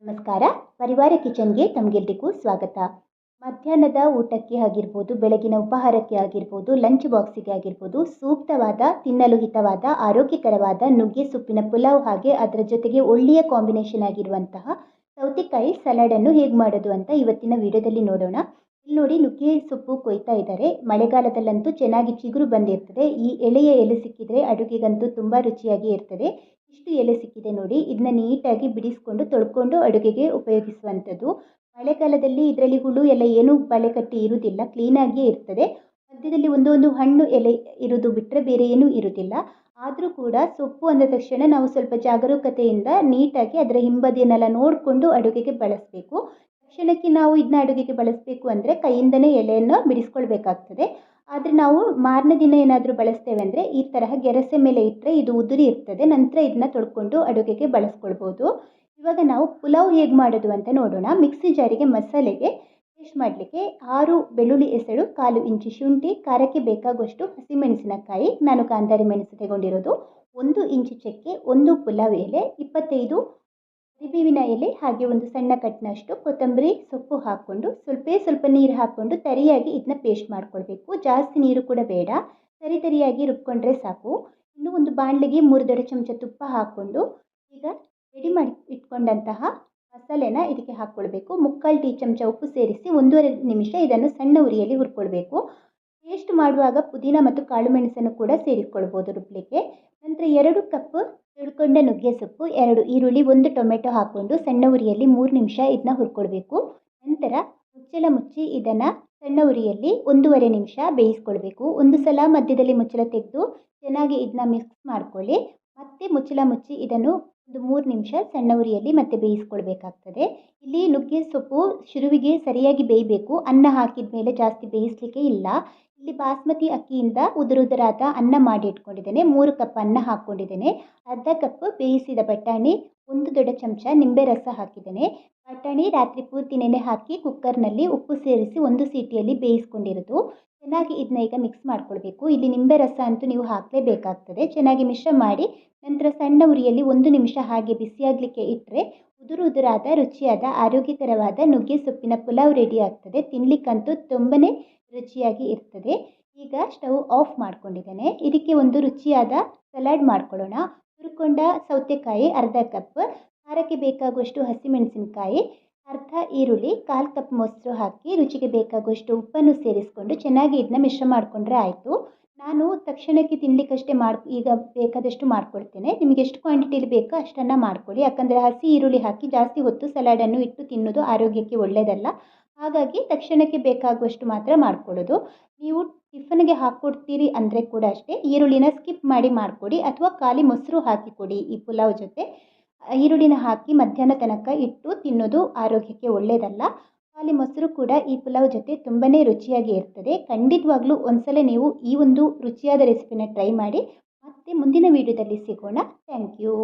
ನಮಸ್ಕಾರ. ಪರಿವಾರ ಕಿಚನ್ಗೆ ತಮಗೆಲ್ರಿಗೂ ಸ್ವಾಗತ. ಮಧ್ಯಾಹ್ನದ ಊಟಕ್ಕೆ ಆಗಿರ್ಬೋದು, ಬೆಳಗಿನ ಉಪಹಾರಕ್ಕೆ ಆಗಿರ್ಬೋದು, ಲಂಚ್ ಬಾಕ್ಸಿಗೆ ಆಗಿರ್ಬೋದು, ಸೂಕ್ತವಾದ ತಿನ್ನಲು ಹಿತವಾದ ಆರೋಗ್ಯಕರವಾದ ನುಗ್ಗೆ ಸೊಪ್ಪಿನ ಪುಲಾವ್, ಹಾಗೆ ಅದರ ಜೊತೆಗೆ ಒಳ್ಳೆಯ ಕಾಂಬಿನೇಷನ್ ಆಗಿರುವಂತಹ ಸೌತೆಕಾಯಿ ಸಲಾಡನ್ನು ಹೇಗೆ ಮಾಡೋದು ಅಂತ ಇವತ್ತಿನ ವಿಡಿಯೋದಲ್ಲಿ ನೋಡೋಣ. ಇಲ್ಲಿ ನೋಡಿ, ನುಗ್ಗೆ ಸೊಪ್ಪು ಕೊಯ್ತಾ ಇದ್ದಾರೆ. ಮಳೆಗಾಲದಲ್ಲಂತೂ ಚೆನ್ನಾಗಿ ಚಿಗುರು ಬಂದಿರ್ತದೆ. ಈ ಎಳೆಯ ಎಲೆ ಸಿಕ್ಕಿದ್ರೆ ಅಡುಗೆಗಂತೂ ತುಂಬ ರುಚಿಯಾಗಿ ಇರ್ತದೆ. ಇಷ್ಟು ಎಲೆ ಸಿಕ್ಕಿದೆ ನೋಡಿ, ಇದನ್ನ ನೀಟಾಗಿ ಬಿಡಿಸ್ಕೊಂಡು ತೊಳ್ಕೊಂಡು ಅಡುಗೆಗೆ ಉಪಯೋಗಿಸುವಂಥದ್ದು. ಮಳೆಗಾಲದಲ್ಲಿ ಇದರಲ್ಲಿ ಹುಳು ಎಲ್ಲ ಏನೂ ಬಳೆ ಕಟ್ಟಿ ಇರುವುದಿಲ್ಲ, ಕ್ಲೀನಾಗಿಯೇ ಇರ್ತದೆ. ಮಧ್ಯದಲ್ಲಿ ಒಂದು ಹಣ್ಣು ಎಲೆ ಇರೋದು ಬಿಟ್ಟರೆ ಬೇರೆ ಏನೂ ಇರುವುದಿಲ್ಲ. ಆದರೂ ಕೂಡ ಸೊಪ್ಪು ಅಂದ ತಕ್ಷಣ ನಾವು ಸ್ವಲ್ಪ ಜಾಗರೂಕತೆಯಿಂದ ನೀಟಾಗಿ ಅದರ ಹಿಂಬದಿಯನ್ನೆಲ್ಲ ನೋಡಿಕೊಂಡು ಅಡುಗೆಗೆ ಬಳಸಬೇಕು. ತಕ್ಷಣಕ್ಕೆ ನಾವು ಇದನ್ನ ಅಡುಗೆಗೆ ಬಳಸಬೇಕು ಅಂದರೆ ಕೈಯಿಂದನೇ ಎಲೆಯನ್ನು ಬಿಡಿಸ್ಕೊಳ್ಬೇಕಾಗ್ತದೆ. ಆದರೆ ನಾವು ಮಾರನೇ ದಿನ ಏನಾದರೂ ಬಳಸ್ತೇವೆ ಅಂದರೆ ಈ ತರಹ ಗೆರಸೆ ಮೇಲೆ ಇಟ್ಟರೆ ಇದು ಉದುರಿ ಇರ್ತದೆ. ನಂತರ ಇದನ್ನ ತೊಳ್ಕೊಂಡು ಅಡುಗೆಗೆ ಬಳಸ್ಕೊಳ್ಬೋದು. ಇವಾಗ ನಾವು ಪುಲಾವ್ ಹೇಗೆ ಮಾಡೋದು ಅಂತ ನೋಡೋಣ. ಮಿಕ್ಸಿ ಜಾರಿಗೆ ಮಸಾಲೆಗೆ ಪೇಸ್ಟ್ ಮಾಡಲಿಕ್ಕೆ 6 ಬೆಳ್ಳುಳ್ಳಿ ಎಸಳು, 1/4 ಇಂಚು ಶುಂಠಿ, ಖಾರಕ್ಕೆ ಬೇಕಾಗುವಷ್ಟು ಹಸಿಮೆಣಸಿನಕಾಯಿ, ನಾನು ಕಾಂತಾರಿ ಮೆಣಸು ತಗೊಂಡಿರೋದು, 1 ಇಂಚು ಚಕ್ಕೆ, 1 ಪುಲಾವ್ ಎಲೆ, 25 ಕರಿಬೇವಿನ ಎಲೆ, ಹಾಗೆ ಒಂದು ಸಣ್ಣ ಕಟ್ನಷ್ಟು ಕೊತ್ತಂಬರಿ ಸೊಪ್ಪು ಹಾಕ್ಕೊಂಡು ಸ್ವಲ್ಪ ನೀರು ಹಾಕ್ಕೊಂಡು ತರಿಯಾಗಿ ಇದನ್ನ ಪೇಸ್ಟ್ ಮಾಡ್ಕೊಳ್ಬೇಕು. ಜಾಸ್ತಿ ನೀರು ಕೂಡ ಬೇಡ, ತರಿಯಾಗಿ ರುಬ್ಕೊಂಡ್ರೆ ಸಾಕು. ಇನ್ನು ಒಂದು ಬಾಣಲೆಗೆ 3 ದೊಡ್ಡ ಚಮಚ ತುಪ್ಪ ಹಾಕ್ಕೊಂಡು ಈಗ ರೆಡಿ ಮಾಡಿ ಇಟ್ಕೊಂಡಂತಹ ಮಸಾಲೆನ ಇದಕ್ಕೆ ಹಾಕ್ಕೊಳ್ಬೇಕು. 3/4 ಟೀ ಚಮಚ ಉಪ್ಪು ಸೇರಿಸಿ 1.5 ನಿಮಿಷ ಇದನ್ನು ಸಣ್ಣ ಉರಿಯಲ್ಲಿ ಹುರ್ಕೊಳ್ಬೇಕು. ಪೇಸ್ಟ್ ಮಾಡುವಾಗ ಪುದೀನ ಮತ್ತು ಕಾಳು ಮೆಣಸನ್ನು ಕೂಡ ಸೇರಿಸ್ಕೊಳ್ಬೋದು ರುಬ್ಲಿಕ್ಕೆ. ನಂತರ 2 ಕಪ್ ತೊಳ್ಕೊಂಡ ನುಗ್ಗೆ ಸೊಪ್ಪು, 2 ಈರುಳ್ಳಿ, 1 ಟೊಮೆಟೊ ಹಾಕ್ಕೊಂಡು ಸಣ್ಣ ಉರಿಯಲ್ಲಿ 3 ನಿಮಿಷ ಇದನ್ನ ಹುರ್ಕೊಳ್ಬೇಕು. ನಂತರ ಮುಚ್ಚಳ ಮುಚ್ಚಿ ಇದನ್ನು ಸಣ್ಣ ಉರಿಯಲ್ಲಿ 1.5 ನಿಮಿಷ ಬೇಯಿಸ್ಕೊಳ್ಬೇಕು. ಒಂದು ಸಲ ಮಧ್ಯದಲ್ಲಿ ಮುಚ್ಚಳ ತೆಗೆದು ಚೆನ್ನಾಗಿ ಇದನ್ನ ಮಿಕ್ಸ್ ಮಾಡ್ಕೊಳ್ಳಿ. ಮತ್ತೆ ಮುಚ್ಚಳ ಮುಚ್ಚಿ ಇದನ್ನು ಒಂದು 3 ನಿಮಿಷ ಸಣ್ಣ ಉರಿಯಲ್ಲಿ ಮತ್ತೆ ಬೇಯಿಸ್ಕೊಳ್ಬೇಕಾಗ್ತದೆ. ಇಲ್ಲಿ ನುಗ್ಗೆ ಸೊಪ್ಪು ಶುರುವಿಗೆ ಸರಿಯಾಗಿ ಬೇಯಬೇಕು. ಅನ್ನ ಹಾಕಿದ ಮೇಲೆ ಜಾಸ್ತಿ ಬೇಯಿಸಲಿಕ್ಕೆ ಇಲ್ಲ. ಇಲ್ಲಿ ಬಾಸ್ಮತಿ ಅಕ್ಕಿಯಿಂದ ಉದುರುದುರಾದ ಅನ್ನ ಮಾಡಿ ಇಟ್ಕೊಂಡಿದ್ದೇನೆ. 3 ಕಪ್ ಅನ್ನ ಹಾಕ್ಕೊಂಡಿದ್ದೇನೆ. ಅರ್ಧ ಕಪ್ ಬೇಯಿಸಿದ ಬಟಾಣಿ, 1 ದೊಡ್ಡ ಚಮಚ ನಿಂಬೆ ರಸ ಹಾಕಿದ್ದೇನೆ. ಬಟಾಣಿ ರಾತ್ರಿ ಪೂರ್ತಿ ನೆನೆ ಹಾಕಿ ಕುಕ್ಕರ್ನಲ್ಲಿ ಉಪ್ಪು ಸೇರಿಸಿ 1 ಸೀಟಿಯಲ್ಲಿ ಬೇಯಿಸ್ಕೊಂಡಿರೋದು. ಚೆನ್ನಾಗಿ ಇದನ್ನ ಈಗ ಮಿಕ್ಸ್ ಮಾಡ್ಕೊಳ್ಬೇಕು. ಇಲ್ಲಿ ನಿಂಬೆ ರಸ ಅಂತೂ ನೀವು ಹಾಕಲೇಬೇಕಾಗ್ತದೆ. ಚೆನ್ನಾಗಿ ಮಿಶ್ರ ಮಾಡಿ ನಂತರ ಸಣ್ಣ ಉರಿಯಲ್ಲಿ 1 ನಿಮಿಷ ಹಾಗೆ ಬಿಸಿಯಾಗಲಿಕ್ಕೆ ಇಟ್ಟರೆ ಉದುರಾದ ರುಚಿಯಾದ ಆರೋಗ್ಯಕರವಾದ ನುಗ್ಗೆ ಸೊಪ್ಪಿನ ಪುಲಾವ್ ರೆಡಿ ಆಗ್ತದೆ. ತಿನ್ನಲಿಕ್ಕಂತೂ ತುಂಬನೇ ರುಚಿಯಾಗಿ ಇರ್ತದೆ. ಈಗ ಸ್ಟವ್ ಆಫ್ ಮಾಡ್ಕೊಂಡಿದ್ದೇನೆ. ಇದಕ್ಕೆ ಒಂದು ರುಚಿಯಾದ ಸಲಾಡ್ ಮಾಡ್ಕೊಳ್ಳೋಣ. ಹುರ್ಕೊಂಡ ಸೌತೆಕಾಯಿ ಅರ್ಧ ಕಪ್, ಖಾರಕ್ಕೆ ಬೇಕಾಗುವಷ್ಟು ಹಸಿಮೆಣಸಿನಕಾಯಿ, ಅರ್ಧ ಈರುಳ್ಳಿ, 1/4 ಕಪ್ ಮೊಸರು ಹಾಕಿ ರುಚಿಗೆ ಬೇಕಾಗುವಷ್ಟು ಉಪ್ಪನ್ನು ಸೇರಿಸ್ಕೊಂಡು ಚೆನ್ನಾಗಿ ಇದನ್ನ ಮಿಶ್ರ ಮಾಡಿಕೊಂಡ್ರೆ ಆಯಿತು. ನಾನು ತಕ್ಷಣಕ್ಕೆ ತಿನ್ನಲಿಕ್ಕಷ್ಟೇ ಈಗ ಬೇಕಾದಷ್ಟು ಮಾಡ್ಕೊಳ್ತೇನೆ. ನಿಮಗೆ ಎಷ್ಟು ಕ್ವಾಂಟಿಟಿಲಿ ಬೇಕೋ ಅಷ್ಟನ್ನು ಮಾಡ್ಕೊಳ್ಳಿ. ಯಾಕಂದರೆ ಹಸಿ ಈರುಳ್ಳಿ ಹಾಕಿ ಜಾಸ್ತಿ ಹೊತ್ತು ಸಲಾಡನ್ನು ಇಟ್ಟು ತಿನ್ನೋದು ಆರೋಗ್ಯಕ್ಕೆ ಒಳ್ಳೆಯದಲ್ಲ. ಹಾಗಾಗಿ ತಕ್ಷಣಕ್ಕೆ ಬೇಕಾಗುವಷ್ಟು ಮಾತ್ರ ಮಾಡ್ಕೊಳ್ಳೋದು. ನೀವು ಟಿಫನ್ಗೆ ಹಾಕ್ಕೊಡ್ತೀರಿ ಅಂದರೆ ಕೂಡ ಅಷ್ಟೇ, ಈರುಳ್ಳಿನ ಸ್ಕಿಪ್ ಮಾಡಿ ಮಾಡಿಕೊಡಿ ಅಥವಾ ಖಾಲಿ ಮೊಸರು ಹಾಕಿಕೊಡಿ. ಈ ಪುಲಾವ್ ಜೊತೆ ಈರುಳ್ಳಿನ ಹಾಕಿ ಮಧ್ಯಾಹ್ನ ತನಕ ಇಟ್ಟು ತಿನ್ನೋದು ಆರೋಗ್ಯಕ್ಕೆ ಒಳ್ಳೆಯದಲ್ಲ. ಖಾಲಿ ಮೊಸರು ಕೂಡ ಈ ಪುಲಾವ್ ಜೊತೆ ತುಂಬನೇ ರುಚಿಯಾಗಿ ಇರ್ತದೆ. ಖಂಡಿತವಾಗ್ಲೂ ಒಂದ್ಸಲ ನೀವು ಈ ಒಂದು ರುಚಿಯಾದ ರೆಸಿಪಿನ ಟ್ರೈ ಮಾಡಿ. ಮತ್ತೆ ಮುಂದಿನ ವಿಡಿಯೋದಲ್ಲಿ ಸಿಗೋಣ. Thank you.